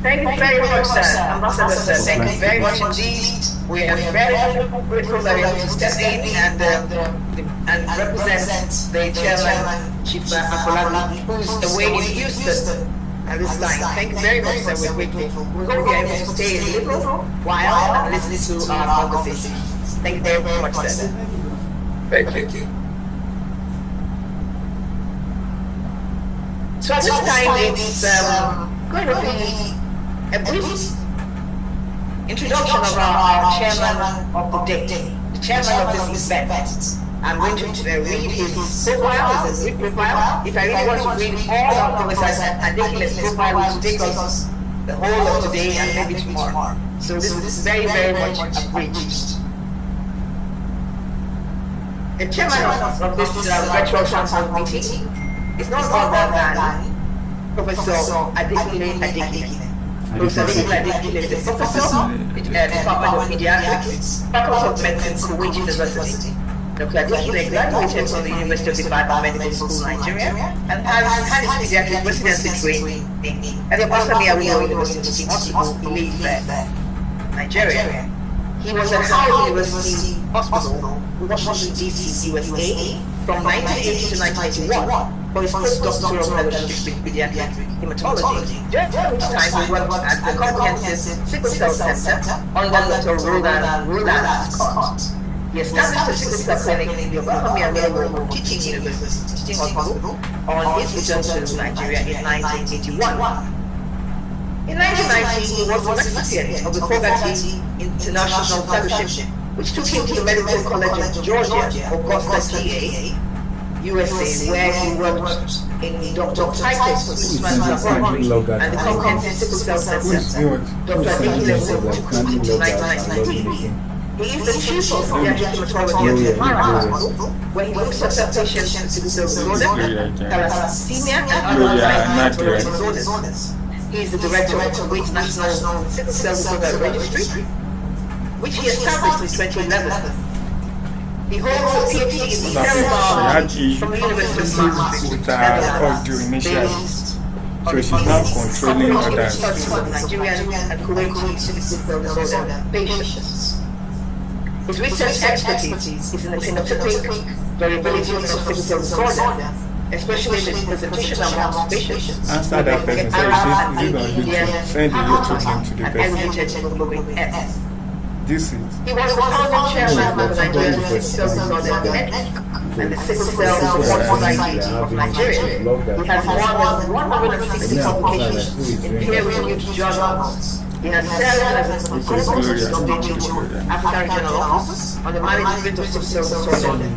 Thank you very much, sir. Ambassador, sir. Thank you very much indeed. We are very grateful that you have to step in and represent the chairman, Chief Afolabi, who's away in Houston at this line. Thank you very much, sir. We're grateful. We hope you're able to stay a little while and listen to our conversation. Thank you very much, sir. Thank you. So at this time, it's going to be a brief introduction of our chairman of the day, the chairman of this event. I'm going to read his profile, it's a brief profile. If I really want to read all of Professor Adekile's profile, which will take us the whole of today and maybe tomorrow. So this is very, very much abridged. The chairman of this virtual council meeting is not other than Professor Adekile. Professor Adekile is a professor in the Department of Pediatrics, Faculty of Medicine, Kuwait University. Dr. Adekile graduated from the University of Ibadan Medical School, Nigeria, and has had his pediatric residency training at the Basami University Hospital in Ife, Nigeria. He was at Howard University Hospital, Washington, D.C., USA, from 1980 to 1981 for his postdoctoral fellowship in pediatric hematology, during which time he worked at the Comprehensive Sickle Cell Center under Dr. Roland Scott. He established a sickle cell clinic in the Oklahoma Railroad Teaching Hospital on his return to Nigeria in 1981. In 1990, he was the recipient of the Fogarty International Fellowship, which took him to the Medical College of Georgia, Augusta, GA, USA, where he worked in Dr. Titus Usman's laboratory and the Comprehensive Sickle Cell Center. Dr. Adekile took him in 1990. He is the chief of pediatric hematology at the Mara Hospital, where he looks after patients with sickle cell disorder, thalassemia, and other hematologic disorders. He is the director of the Kuwait National Sickle Cell Disorder Registry, which he established in 2011. He holds a PhD in cell biology from the University of Maastricht, based so she's now controlling others. Nigerian and Kuwaiti sickle cell disorder patients. His research expertise is in the phenotypic variability of sickle cell disorder, especially the presentation amongst patients. Answer that person. So is it on YouTube? Send the YouTube link to the person. This is. He was the founding chairman of the Nigerian Sickle Cell Disorder Network and the Sickle Cell Support Society of Nigeria. He has more than 160 publications in peer-reviewed journals. He has served as a consultant of the African Regional Office on the management of sickle cell disorder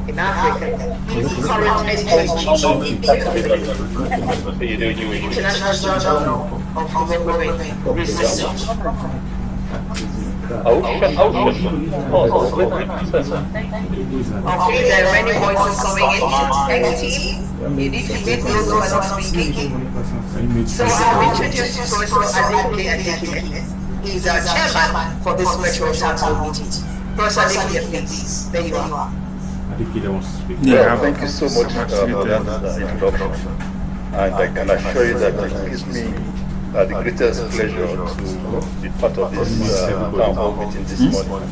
in Africa. He is the current editor-in-chief of the International Journal of Hemoglobin Research. Okay, there are many voices coming in. Thank you, team. You need to meet those who are not speaking. So I'll introduce Professor Adekile. He's our chairman for this virtual council meeting. Professor Adekile, please. There you are. Yeah, thank you so much for that introduction. And I can assure you that it gives me the greatest pleasure to be part of this town hall meeting this morning.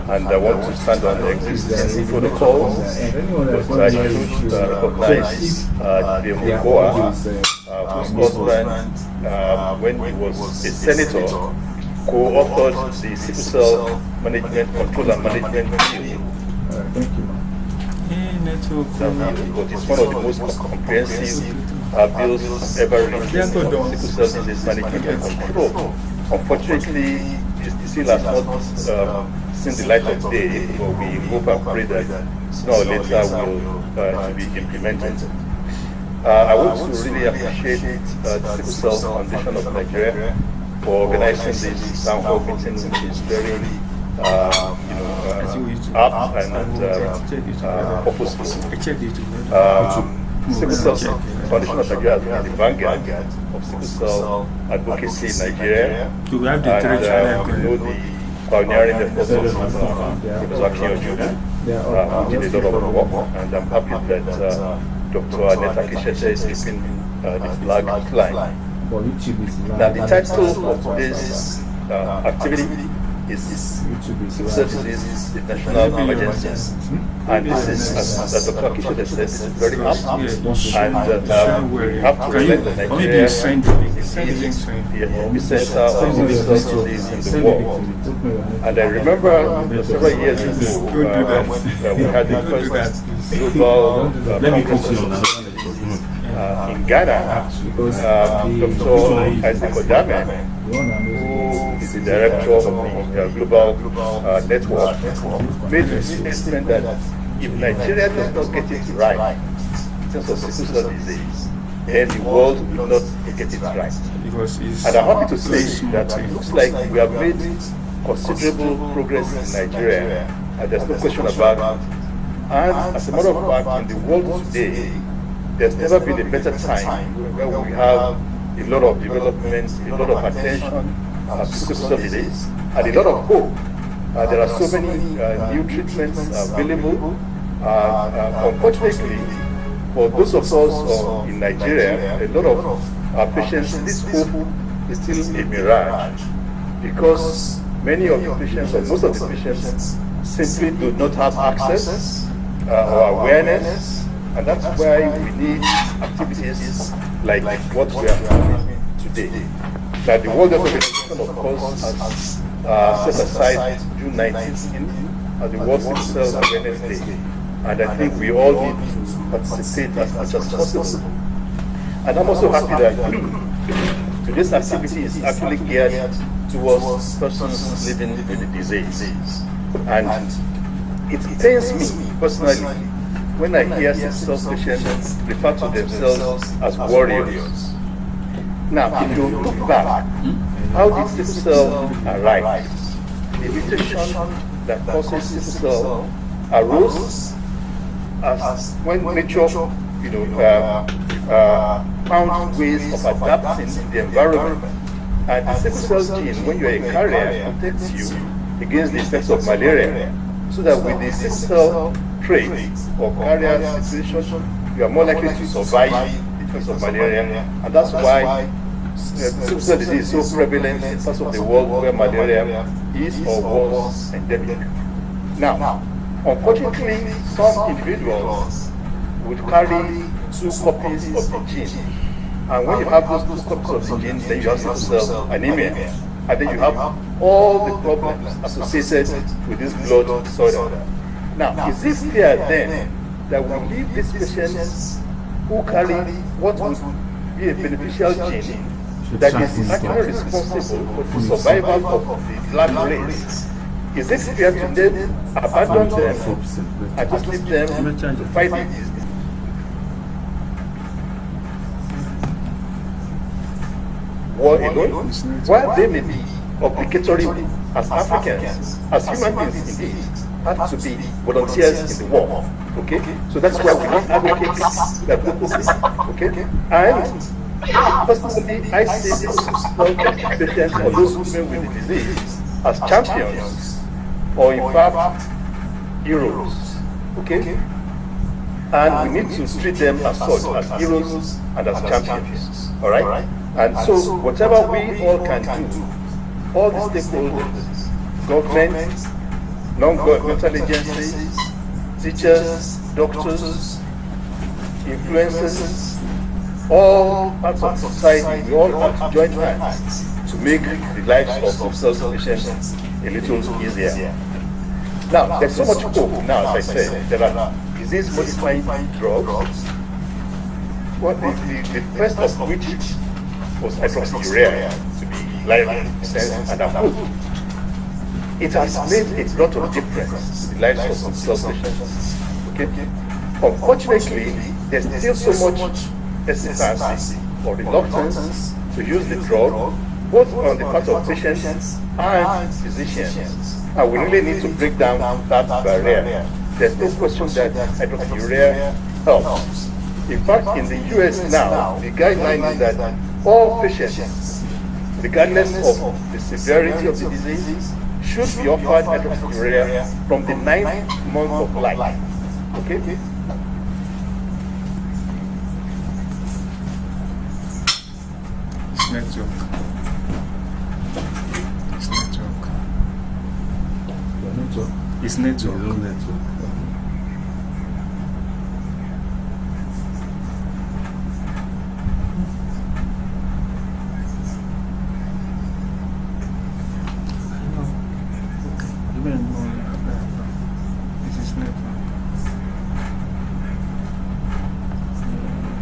And I want to stand on the existing protocols, but I should recognize Demo Goa, whose husband, when he was a senator, co-authored the Sickle Cell Management Control and Management Bill. Thank you, But it's one of the most comprehensive bills ever released on sickle cell disease management and control. Unfortunately, it still has not seen the light of day, but we hope and pray that sooner or later will be implemented. I want to really appreciate the Sickle Cell Foundation of Nigeria for organizing this town hall meeting, which is very apt and purposeful. Sickle Cell Foundation of Nigeria has been the vanguard of sickle cell advocacy in Nigeria, and we know the pioneering efforts of Professor Akinyoju, who did a lot of work, and I'm happy that Dr. Aneta Kishete is keeping the flag flying. Now, the title of today's activity is Sickle Cell Disease National Emergency. And this is, as Dr. Akisha said, this is very apt. And we have to reflect that Nigeria is the epicenter of sickle cell disease in the world. And I remember several years ago when we had the first global conference in Ghana, Dr. Isaac Odame, who is the director of the global network, made the statement that if Nigeria does not get it right in terms of sickle cell disease, then the world will not get it right. And I'm happy to say that it looks like we have made considerable progress in Nigeria, and there's no question about it. And as a matter of fact, in the world today, there's never been a better time where we have a lot of development, a lot of attention on sickle cell disease, and a lot of hope. There are so many new treatments available. Unfortunately, for those of us in Nigeria, a lot of our patients, this hope is still a mirage, because many of the patients, or most of the patients, simply do not have access or awareness. And that's why we need activities like what we are doing today. Now, the World Health Organization, of course, has set aside June 19th as the World Sickle Cell Awareness Day. And I think we all need to participate as much as possible. And I'm also happy that today's activity is actually geared towards persons living with the disease. And it pains me personally when I hear sickle cell patients refer to themselves as warriors. Now, if you look back, how did sickle cell arise? The mutation that causes sickle cell arose as when nature, found ways of adapting to the environment. And the sickle cell gene, when you're a carrier, protects you against the effects of malaria, so that with the sickle cell trait or carrier situation, you are more likely to survive the effects of malaria. And that's why sickle cell disease is so prevalent in parts of the world where malaria is or was endemic. Now, unfortunately, some individuals would carry 2 copies of the gene. And when you have those 2 copies of the gene, then you have sickle cell anemia. And then you have all the problems associated with this blood disorder. Now, is it clear then that we leave these patients who carry what would be a beneficial gene that is actually responsible for the survival of the black race? Is it fair to then abandon them and just leave them to fight it? War alone? While they may be obligatory as Africans, as human beings indeed, have to be volunteers in the war. Okay? So that's why we need advocates that will okay? And personally, I see those patients or those women with the disease as champions, or in fact, heroes. Okay? And we need to treat them as such, as heroes and as champions. Alright? And so, whatever we all can do, all the stakeholders, government, non-governmental agencies, teachers, doctors, influencers, all parts of society, we all have to join hands to make the lives of sickle cell patients a little easier. Now, there's so much hope now, as I said. There are disease-modifying drugs. Well, the first of which was hydroxyurea, to be licensed and approved. It has made a lot of difference in the lives of sickle cell patients. Okay? Unfortunately, there's still so much hesitancy or reluctance to use the drug, both on the part of patients and physicians. And we really need to break down that barrier. There's no question that hydroxyurea helps. In fact, in the US now, the guideline is that all patients, regardless of the severity of the disease, should be offered hydroxyurea from the 9th month of life. Okay? network. It's network. Your network. It's network. Your own network. Even